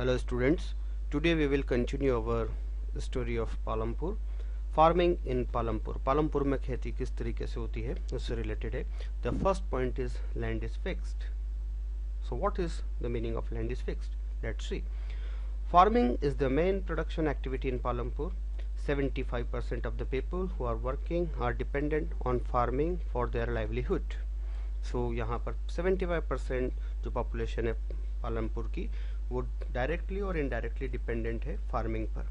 Hello students, today we will continue our story of Palampur. Farming in Palampur. Palampur में खेती किस तरीके से होती है उससे रिलेटेड है. The first point is land is fixed. So what is the meaning of land is fixed? Let's see. Farming is the main production activity in Palampur. 75% of the people who are working are dependent on farming for their livelihood. So यहाँ पर 75% जो population है पालमपुर की वो directly और indirectly dependent है farming पर.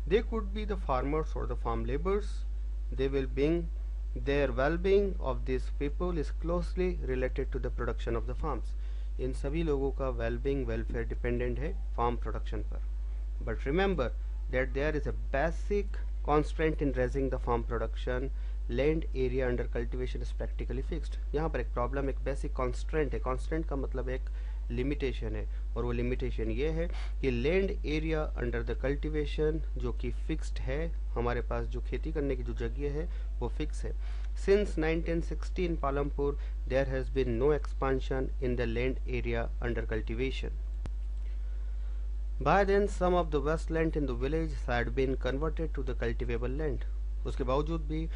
They could be the farmers और the farm labours. They will being their well-being of this people is closely related to the production of the farms. इन सभी लोगों का वेल-बीइंग वेलफेयर डिपेंडेंट है farm production पर. But remember that there is a basic constant in raising the farm production. Land area under cultivation is practically fixed. यहाँ पर एक problem, एक बेसिक कॉन्स्टेंट है. कॉन्स्टेंट का मतलब एक लिमिटेशन है और वो लिमिटेशन ये है कि land area under the cultivation जो कि फिक्स्ड है. हमारे पास जो खेती करने की जो जगह है वो फिक्स है. Since 1960 in Palampur there has been no expansion in the land area under cultivation. By then some of the wasteland in the village had been converted to the cultivable land. उसके बावजूद भी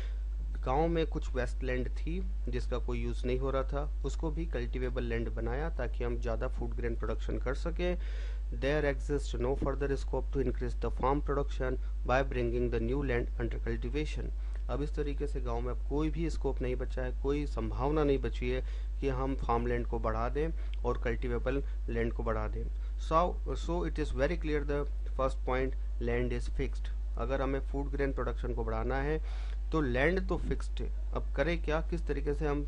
गांव में कुछ Westland थी जिसका कोई use नहीं हो रहा था, उसको भी कल्टिवेबल लैंड बनाया ताकि हम ज़्यादा फूड ग्रेन प्रोडक्शन कर सकें. There exist no further scope to increase the farm production by bringing the new land under cultivation. अब इस तरीके से गांव में अब कोई भी स्कोप नहीं बचा है, कोई संभावना नहीं बची है कि हम फार्म लैंड को बढ़ा दें और कल्टिवेबल लैंड को बढ़ा दें. So it is very clear the first point, land is fixed. अगर हमें फूड ग्रेन प्रोडक्शन को बढ़ाना है तो लैंड तो फिक्स्ड है, अब करें क्या, किस तरीके से हम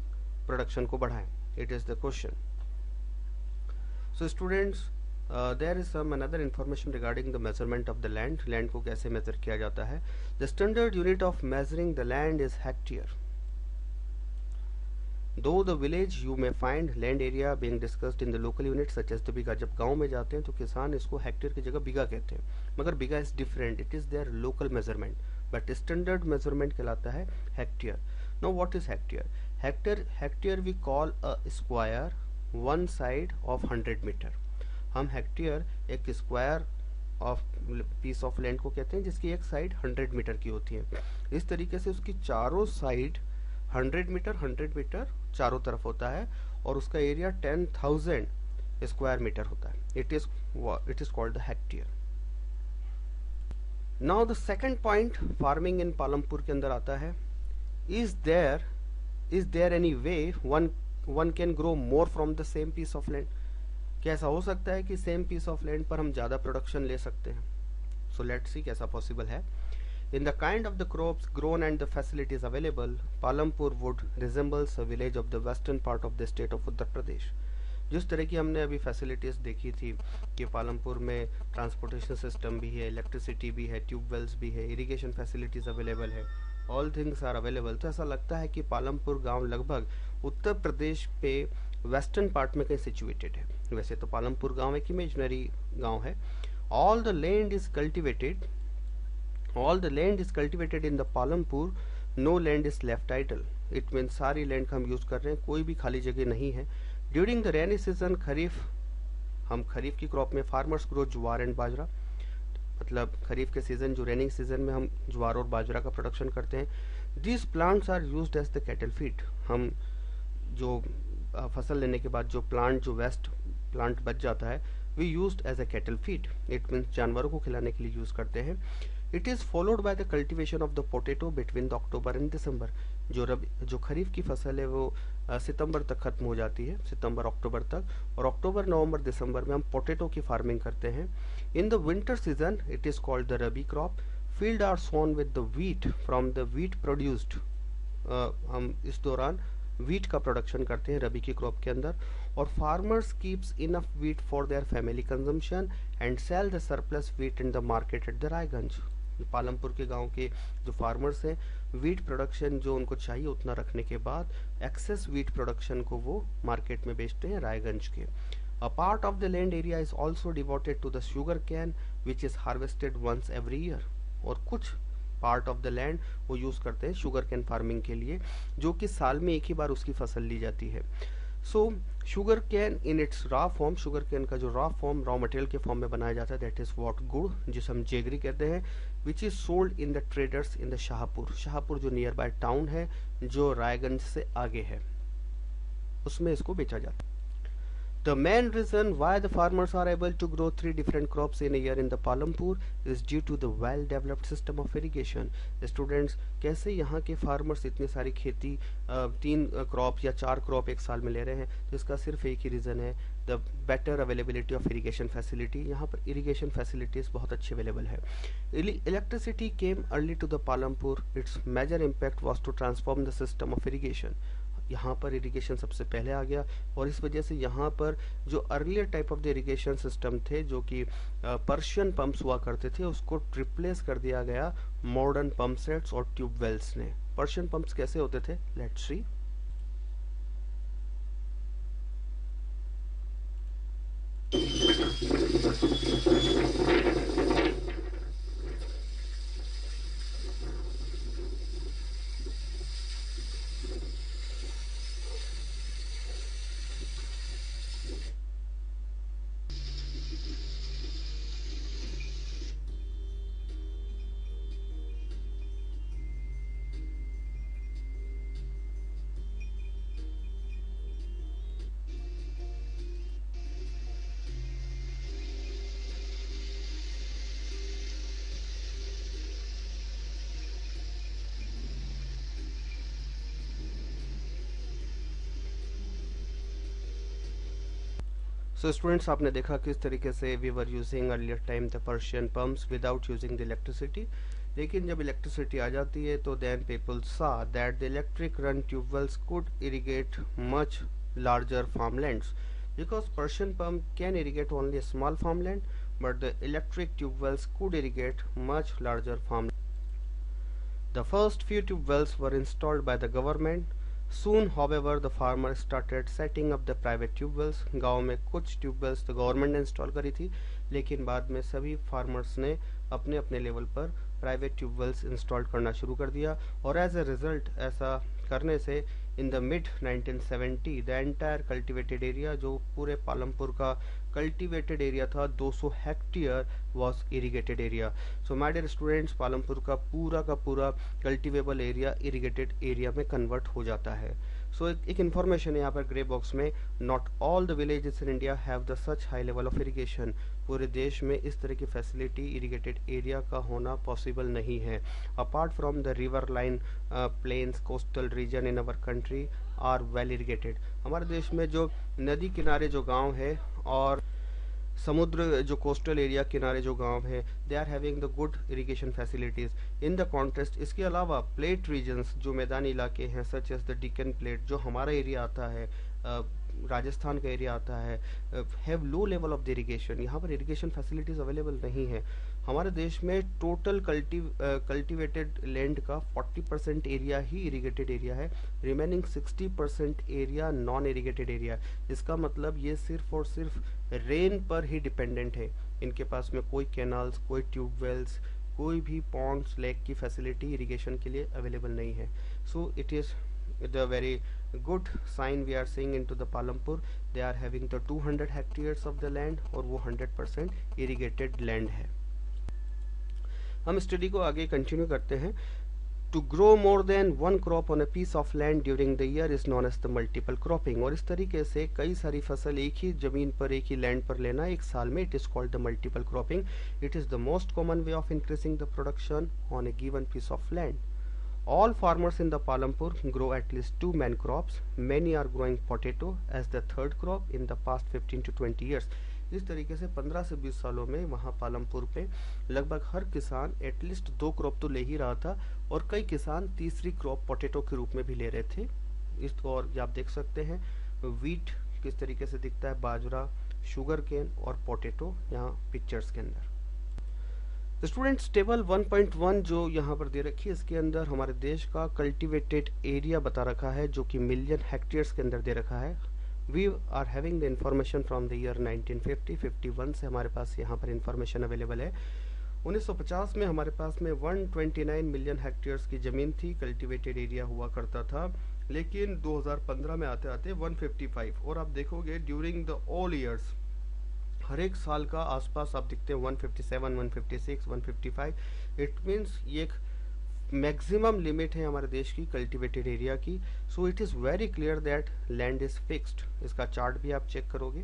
प्रोडक्शन को बढ़ाएं, it is the question. So students, there is some another information regarding the measurement of the land. Land को कैसे मेजर किया जाता है. The standard unit of measuring the land is hectare. Though the village you may find land area being discussed in the local units such as the बीघा. जब गांव में जाते हैं तो किसान इसको हेक्टेयर की जगह बीघा कहते हैं, मगर bigha is different, it is their local measurement, but standard measurement कहलाता है hectare. Now what is hectare. Hectare we call a square one side of 100 metre. हम हेक्टेयर एक square of piece of land को कहते हैं जिसकी एक साइड 100 मीटर की होती है. इस तरीके से उसकी चारों साइड 100 मीटर चारों तरफ होता है और उसका एरिया 10,000 स्क्वायर मीटर होता है. It is called the hectare. Now the second point farming in Palampur के अंदर आता है. Is there any way one can grow more from the same piece of land. क्या ऐसा हो सकता है कि सेम पीस ऑफ लैंड पर हम ज़्यादा प्रोडक्शन ले सकते हैं. सो लेट्स सी कैसा पॉसिबल है. In the kind of the crops grown and the facilities available, Palampur would resembles a village of the western part of the state of Uttar Pradesh. जिस तरह की हमने अभी फैसिलिटीज़ देखी थी कि पालमपुर में ट्रांसपोर्टेशन सिस्टम भी है, इलेक्ट्रिसिटी भी है, ट्यूबवेल्स भी है, इरिगेशन फैसिलिटीज़ अवेलेबल है, ऑल थिंग्स आर अवेलेबल. तो ऐसा लगता है कि पालमपुर गांव लगभग उत्तर प्रदेश पे वेस्टर्न पार्ट में कहीं सिचुएटेड है. वैसे तो पालमपुर गांव एक इमेजनरी गांव है. All the land is cultivated. All the land is cultivated in the Palampur. No land is left idle. It means सारी लैंड का हम यूज़ कर रहे हैं, कोई भी खाली जगह नहीं है. ड्यूरिंग द रेनी सीजन खरीफ, हम खरीफ की क्रॉप में फार्मर्स ग्रो ज्वार एंड बाजरा. मतलब खरीफ के सीज़न जो रेनिंग सीजन में हम ज्वार और बाजरा का प्रोडक्शन करते हैं. These plants are used as the cattle feed. हम जो फसल लेने के बाद जो वेस्ट प्लांट बच जाता है we used as a cattle feed. It means जानवरों को खिलाने के लिए यूज़ करते हैं. It is followed by the cultivation of the potato between the October and December. जो खरीफ की फसल है वो सितंबर तक खत्म हो जाती है, सितंबर अक्टूबर तक, और अक्टूबर नवंबर दिसंबर में हम पोटैटो की फार्मिंग करते हैं. In the winter season it is called the rabi crop. Field are sown with the wheat from the wheat produced. हम इस दौरान वीट का प्रोडक्शन करते हैं रबी की क्रॉप के अंदर. और farmers keeps enough wheat for their family consumption and sell the surplus wheat in the market at the Raiganj. Palampur के गांव के जो फार्मर्स हैं वीट प्रोडक्शन जो उनको चाहिए उतना रखने के बाद एक्सेस वीट प्रोडक्शन को वो मार्केट में बेचते हैं रायगंज के. A part of the land area is also devoted to the sugar cane which is harvested once every year. और कुछ पार्ट ऑफ द लैंड वो यूज़ करते हैं शुगर कैन फार्मिंग के लिए, जो कि साल में एक ही बार उसकी फसल ली जाती है. सो sugar can in its raw form, sugar cane का जो रॉ फॉर्म रॉ मटेरियल के फॉर्म में बनाया जाता है, दैट इज व्हाट गुड़, जिसे हम जेगरी कहते हैं, which is sold in the traders in the Shahpur, Shahpur जो नियर बाय टाउन है, जो रायगंज से आगे है, उसमें इसको बेचा जाता है। The main reason why the farmers are able to grow 3 different crops in a year in the Palampur is due to the well developed system of irrigation. Students, कैसे यहाँ के फार्मर्स इतनी सारी खेती 3 क्रॉप या 4 क्रॉप एक साल में ले रहे हैं, तो इसका सिर्फ एक ही रीज़न है, the better availability of irrigation facility. यहाँ पर इरीगेशन फैसिलिटीज़ बहुत अच्छी अवेलेबल है। Electricity came early to the Palampur, it's major impact was to transform the system of irrigation. यहाँ पर इरिगेशन सबसे पहले आ गया और इस वजह से यहाँ पर जो earlier type of the irrigation system थे, जो कि पर्शियन पंप्स हुआ करते थे, उसको रिप्लेस कर दिया गया मॉडर्न पंप सेट्स और ट्यूबवेल्स ने। पर्शियन पंप्स कैसे होते थे, लेट्स सी। सो स्टूडेंट्स, आपने देखा किस तरीके से we were using earlier time the Persian pumps without using the electricity. लेकिन जब इलेक्ट्रिसिटी आ जाती है तो then people saw that the electric run tubewells could irrigate much larger farmlands, because Persian pump can irrigate only a small farmland, but the electric tube wells could irrigate much larger farmland. The first few tube wells were installed by the government. Soon, however, the farmers started setting up the private tube wells. गाँव में कुछ tube wells तो government ने install करी थी, लेकिन बाद में सभी फार्मर्स ने अपने अपने लेवल पर प्राइवेट ट्यूब वेल्स इंस्टॉल करना शुरू कर दिया। और एज ए रिजल्ट ऐसा करने से in the mid 1970 the entire cultivated area, जो पूरे पालमपुर का कल्टिवेटेड एरिया था, 200 hectare was irrigated area. So my dear students, Palampur का पूरा कल्टिवेबल एरिया इरिगेटेड एरिया में कन्वर्ट हो जाता है। सो एक इन्फॉर्मेशन है यहाँ पर ग्रे बॉक्स में, not all the villages in India have the such high level of irrigation. पूरे देश में इस तरह की फैसिलिटी इरिगेटेड एरिया का होना पॉसिबल नहीं है। Apart from the river line plains coastal region in our country are well irrigated. हमारे देश में जो नदी किनारे जो गांव है और समुद्र जो कोस्टल एरिया किनारे जो गांव है, they are having the good irrigation facilities in the context. इसके अलावा प्लेट रीजन्स जो मैदानी इलाके हैं, such as the Deccan plateau, जो हमारा एरिया आता है, राजस्थान का एरिया आता है, have low level of the irrigation. यहाँ पर इरिगेशन फैसिलिटीज अवेलेबल नहीं है। हमारे देश में टोटल कल्टिवेटेड लैंड का 40% एरिया ही इरिगेटेड एरिया है, remaining 60% area non irrigated area. इसका मतलब ये सिर्फ और सिर्फ रेन पर ही डिपेंडेंट है। इनके पास में कोई कैनाल्स, कोई ट्यूबवेल्स, कोई भी पॉन्ड्स, लेक की फैसिलिटी इरिगेशन के लिए अवेलेबल नहीं है। So it is the very good sign we are seeing into the Palampur. They are having the 200 hectares of the land और वो 100% irrigated land है। हम स्टडी को आगे कंटिन्यू करते हैं। To grow more than one crop on a piece of land during the year is known as the multiple cropping। और इस तरीके से कई सारी फसल एक ही जमीन पर, एक ही लैंड पर लेना एक साल में, it is called the multiple cropping. It is the most common way of increasing the production on a given piece of land. All farmers in the Palampur grow at least 2 main crops. Many are growing potato as the third crop in the past 15 to 20 years. इस तरीके से 15 से 20 सालों में वहाँ पालमपुर पे लगभग हर किसान एटलीस्ट 2 क्रॉप तो ले ही रहा था, और कई किसान तीसरी क्रॉप पोटैटो के रूप में भी ले रहे थे। इसको और आप देख सकते हैं वीट किस तरीके से दिखता है, बाजरा, शुगर केन और पोटैटो यहाँ पिक्चर्स के अंदर। स्टूडेंट्स, टेबल 1.1 जो यहाँ पर दे रखी है, इसके अंदर हमारे देश का कल्टिवेटेड एरिया बता रखा है, जो कि मिलियन हेक्टेयर्स के अंदर दे रखा है। We are having the information from the year 1950-51 से हमारे पास यहाँ पर इंफॉर्मेशन अवेलेबल है। 1950 में हमारे पास में 129 मिलियन हेक्टेयर्स की ज़मीन थी, कल्टिवेटेड एरिया हुआ करता था। लेकिन 2015 में आते आते 155, और आप देखोगे ड्यूरिंग द ऑल ईयर्स हर एक साल का आसपास आप दिखते हैं 157, 156, 155। इट मीन्स ये एक मैक्सिमम लिमिट है हमारे देश की कल्टिवेटेड एरिया की। So it is very clear that land is fixed. इसका चार्ट भी आप चेक करोगे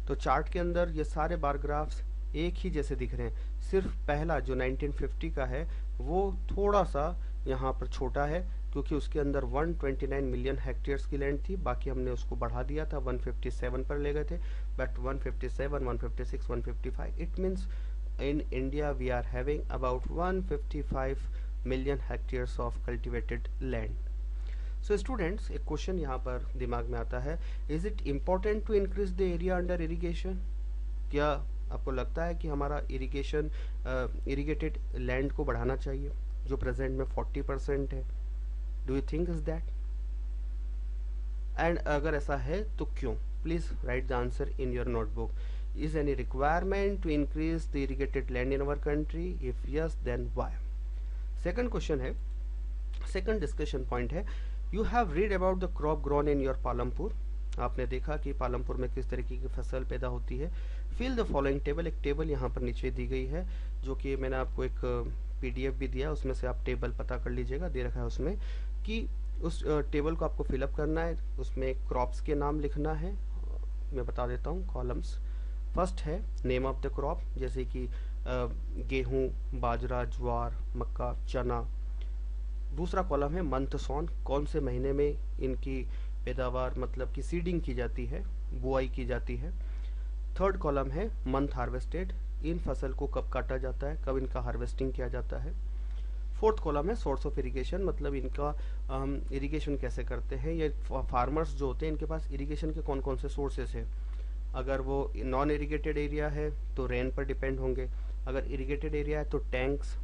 तो चार्ट के अंदर ये सारे बार ग्राफ्स एक ही जैसे दिख रहे हैं। सिर्फ पहला जो 1950 का है वो थोड़ा सा यहाँ पर छोटा है, क्योंकि उसके अंदर 129 मिलियन हेक्टेयर्स की लैंड थी। बाकी हमने उसको बढ़ा दिया था, 157 पर ले गए थे। But 157, 156, 155, it means in India we are having about 155 million hectares of cultivated land. So students, एक क्वेश्चन यहाँ पर दिमाग में आता है, is it important to increase the area under irrigation? क्या आपको लगता है कि हमारा इरिगेशन इरिगेटेड लैंड को बढ़ाना चाहिए जो प्रेजेंट में 40% है? Do you think is that? And अगर ऐसा है तो क्यों? Please right the answer in your notebook. Is any requirement to increase the irrigated land in our country? If yes, then why? Second question है, second discussion point है, you have read about the crop grown in your Palampur. आपने देखा कि पालमपुर में किस तरीके की फसल पैदा होती है. Fill the following table. एक टेबल यहाँ पर नीचे दी गई है जो कि मैंने आपको एक PDF भी दिया, उसमें से आप टेबल पता कर लीजिएगा. दे रखा है उसमें कि उस टेबल को आपको फिलअप करना है. उसमें क्रॉप्स के नाम लिखना है. मैं बता देता हूँ कॉलम्स. फर्स्ट है नेम ऑफ द क्रॉप, जैसे कि गेहूं, बाजरा, ज्वार, मक्का, चना. दूसरा कॉलम है मंथ सॉन, कौन से महीने में इनकी पैदावार मतलब कि सीडिंग की जाती है, बुआई की जाती है. थर्ड कॉलम है मंथ हार्वेस्टेड, इन फसल को कब काटा जाता है, कब इनका हार्वेस्टिंग किया जाता है. फोर्थ कॉलम है सोर्स ऑफ इरिगेशन, मतलब इनका इरिगेशन कैसे करते हैं. ये फार्मर्स जो होते हैं इनके पास इरिगेशन के कौन कौन से सोर्सेस हैं. अगर वो नॉन इरिगेटेड एरिया है तो रेन पर डिपेंड होंगे. अगर इरिगेटेड एरिया है तो टैंक्स,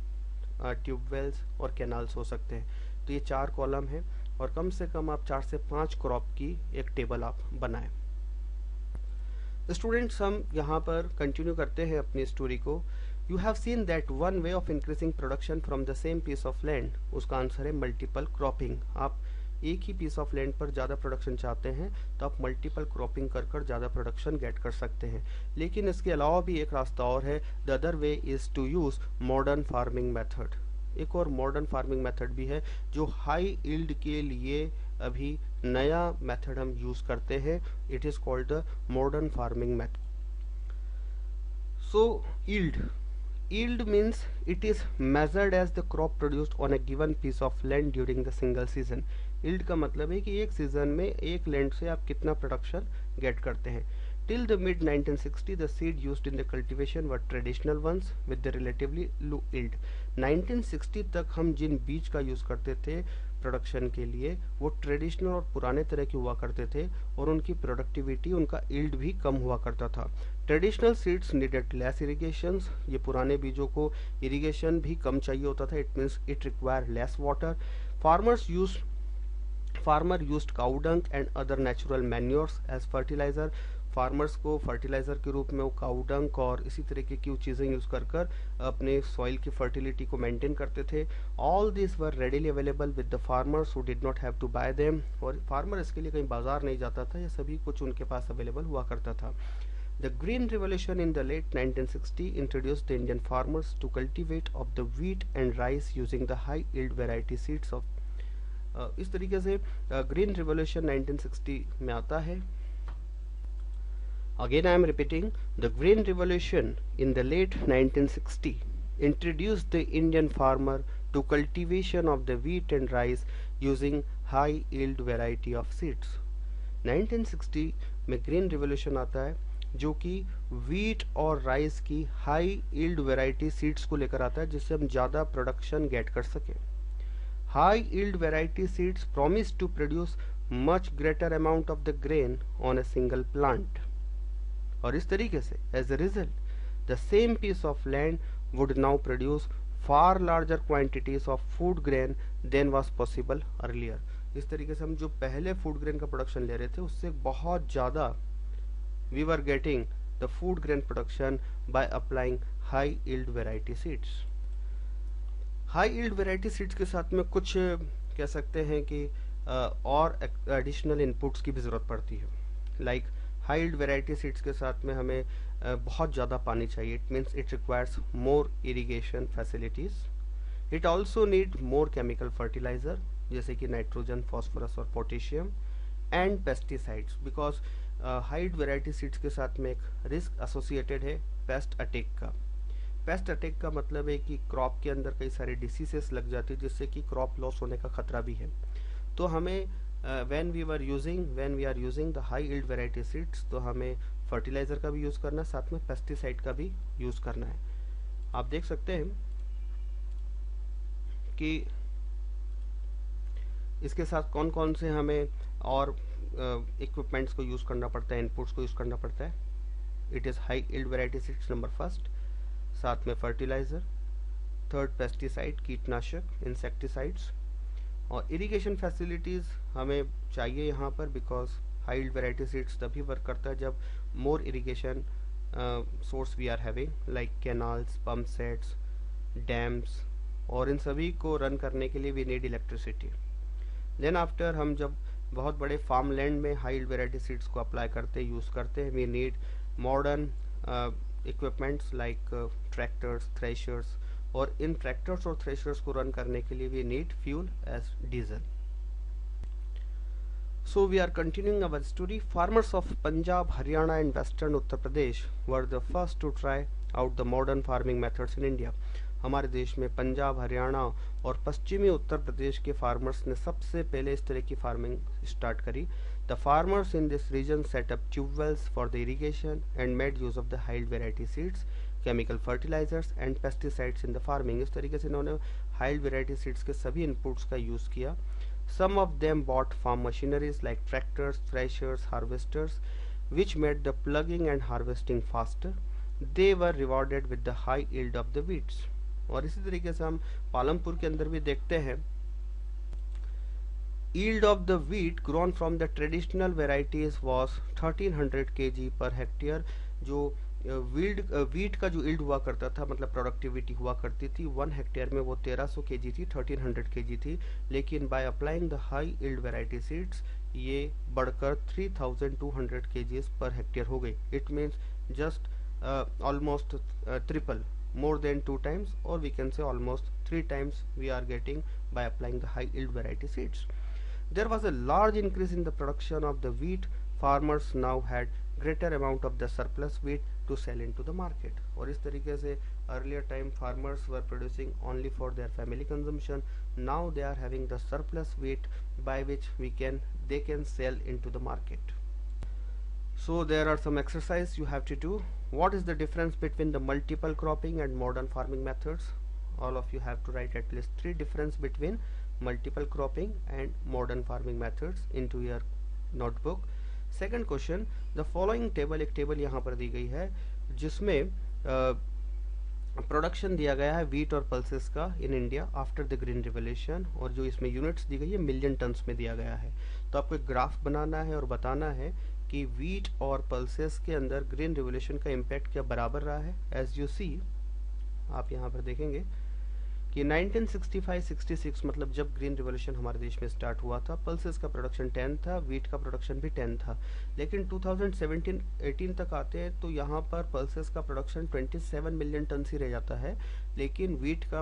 ट्यूबवेल्स और कैनाल्स हो सकते हैं. तो ये 4 कॉलम है और कम से कम आप 4 से 5 क्रॉप की एक टेबल आप बनाएं. स्टूडेंट्स, हम यहाँ पर कंटिन्यू करते हैं अपनी स्टोरी को. You have seen that one way of increasing production from the same piece of land. उसका आंसर है मल्टीपल क्रॉपिंग. आप एक ही पीस ऑफ लैंड पर ज़्यादा प्रोडक्शन चाहते हैं तो आप मल्टीपल क्रॉपिंग कर कर ज़्यादा प्रोडक्शन गेट कर सकते हैं. लेकिन इसके अलावा भी एक रास्ता और है. The other way is to use modern farming method. एक और मॉडर्न फार्मिंग मेथड भी है जो हाई यील्ड के लिए अभी नया मेथड हम यूज़ करते हैं. It is called the modern farming method. So yield means it is measured as the crop produced on a given piece of land during the single season. yield का मतलब है कि एक सीजन में एक लैंड से आप कितना प्रोडक्शन गेट करते हैं. Till the mid 1960, the seed used in the cultivation were traditional ones with the relatively low yield. 1960 तक हम जिन बीज का यूज करते थे प्रोडक्शन के लिए वो ट्रेडिशनल और पुराने तरह के हुआ करते थे और उनकी प्रोडक्टिविटी, उनका यील्ड भी कम हुआ करता था. Traditional seeds needed less irrigations. ये पुराने बीजों को इरिगेशन भी कम चाहिए होता था. It means it require less water. Farmer used cow dung and other natural manures as fertilizer. Farmers को फर्टिलाइजर के रूप में वो काउ डंग और इसी तरीके की चीज़ें यूज़ कर कर अपने सॉइल की फर्टिलिटी को मेंटेन करते थे. All this were readily available with the farmers who did not have to buy them. और फार्मर इसके लिए कहीं बाजार नहीं जाता था, ये सभी कुछ उनके पास अवेलेबल हुआ करता था. The Green Revolution in the late 1960 introduced the Indian farmers to cultivate of the wheat and rice using the high yield variety seeds of. इस तरीके से ग्रीन रिवोल्यूशन 1960 में आता है. Again I am repeating, the Green Revolution in the late 1960 introduced the Indian farmer to cultivation of the wheat and rice using high yield variety of seeds. 1960 में green revolution आता है जो कि wheat और rice की high yield variety seeds को लेकर आता है जिससे हम ज़्यादा प्रोडक्शन गेट कर सकें. High yield variety seeds promise to produce much greater amount of the grain on a single plant. और इस तरीके से as a result the same piece of land would now produce far larger quantities of food grain than was possible earlier. इस तरीके से हम जो पहले फूड ग्रेन का प्रोडक्शन ले रहे थे उससे बहुत ज़्यादा we were getting the food grain production by applying high yield variety seeds. high yield variety seeds के साथ में कुछ कह सकते हैं कि और एडिशनल इनपुट्स की भी ज़रूरत पड़ती है। Like high yield variety seeds के साथ में हमें बहुत ज़्यादा पानी चाहिए। It means it requires more irrigation facilities. It also need more chemical fertiliser जैसे कि नाइट्रोजन, फॉस्फोरस और potassium and pesticides, because high yield variety seeds के साथ में एक रिस्क एसोसिएटेड है पेस्ट अटैक का। पेस्ट अटैक का मतलब है कि क्रॉप के अंदर कई सारे डिसीजेस लग जाती है जिससे कि क्रॉप लॉस होने का खतरा भी है। तो हमें when we are using the high yield variety seeds, तो हमें फर्टिलाइजर का भी यूज करना है, साथ में पेस्टिसाइड का भी यूज करना है। आप देख सकते हैं कि इसके साथ कौन कौन से हमें और इक्विपमेंट्स को यूज करना पड़ता है, इनपुट्स को यूज करना पड़ता है। It is high yield variety seeds number first, साथ में फर्टिलाइजर, थर्ड पेस्टिसाइड कीटनाशक इंसेक्टिसाइड्स, और इरिगेशन फैसिलिटीज़ हमें चाहिए यहाँ पर, because high yield variety seeds तभी वर्क करता है जब more irrigation source we are having, like canals, pump sets, dams, और इन सभी को रन करने के लिए we need electricity. Then after हम जब बहुत बड़े फार्म लैंड में हाई यील्ड वेराइटी सीड्स को अप्लाई करते यूज़ करते हैं, we need modern equipments like tractors, threshers, और इन ट्रैक्टर्स और थ्रेशर्स को रन करने के लिए we need fuel as diesel. So we are continuing our story. Farmers of Punjab, Haryana and western Uttar Pradesh were the first to try out the modern farming methods in India. हमारे देश में पंजाब, हरियाणा और पश्चिमी उत्तर प्रदेश के फार्मर्स ने सबसे पहले इस तरह की फार्मिंग स्टार्ट करी। The farmers in this region set up tubewells for the irrigation and made use of the high yield variety seeds, chemical fertilizers and pesticides in the farming. इस तरीके से इन्होंने हाई यील्ड वेराइटी सीड्स के सभी inputs का use किया। Some of them bought farm machineries like tractors, threshers, harvesters which made the plugging and harvesting faster. They were rewarded with the high yield of the wheats. और इसी तरीके से हम पालमपुर के अंदर भी देखते हैं yield of the wheat grown from the traditional varieties was 1300 kg per hectare। जो वीट का जो yield हुआ करता था, मतलब प्रोडक्टिविटी हुआ करती थी 1 हेक्टेयर में, वो 1300 kg थी, 1300 kg थी। लेकिन by applying the high yield variety seeds ये बढ़कर 3200 kg पर हेक्टेयर हो गई। It means just almost triple, more than 2 times, or we can say almost 3 times we are getting by applying the high yield variety seeds. There was a large increase in the production of the wheat. Farmers now had greater amount of the surplus wheat to sell into the market. और इस तरीके से earlier time farmers were producing only for their family consumption. Now they are having the surplus wheat by which they can sell into the market. So there are some exercise you have to do. What is the difference between the multiple cropping and modern farming methods? All of you have to write at least 3 difference between multiple cropping and modern farming methods into your notebook. Second question, the following table, एक table यहाँ पर दी गई है जिसमें production दिया गया है wheat और पल्सेस का in India after the green revolution, और जो इसमें यूनिट्स दी गई है मिलियन टन्स में दिया गया है। तो आपको एक ग्राफ बनाना है और बताना है कि वीट और पल्सेस के अंदर ग्रीन रिवोल्यूशन का इम्पैक्ट क्या बराबर रहा है। एज यू सी, आप यहाँ पर देखेंगे कि 1965-66 मतलब जब ग्रीन रिवोल्यूशन हमारे देश में स्टार्ट हुआ था, पल्सेस का प्रोडक्शन 10 था, वीट का प्रोडक्शन भी 10 था। लेकिन 2017-18 तक आते हैं तो यहाँ पर पल्सेस का प्रोडक्शन 27 मिलियन टन ही रह जाता है, लेकिन वीट का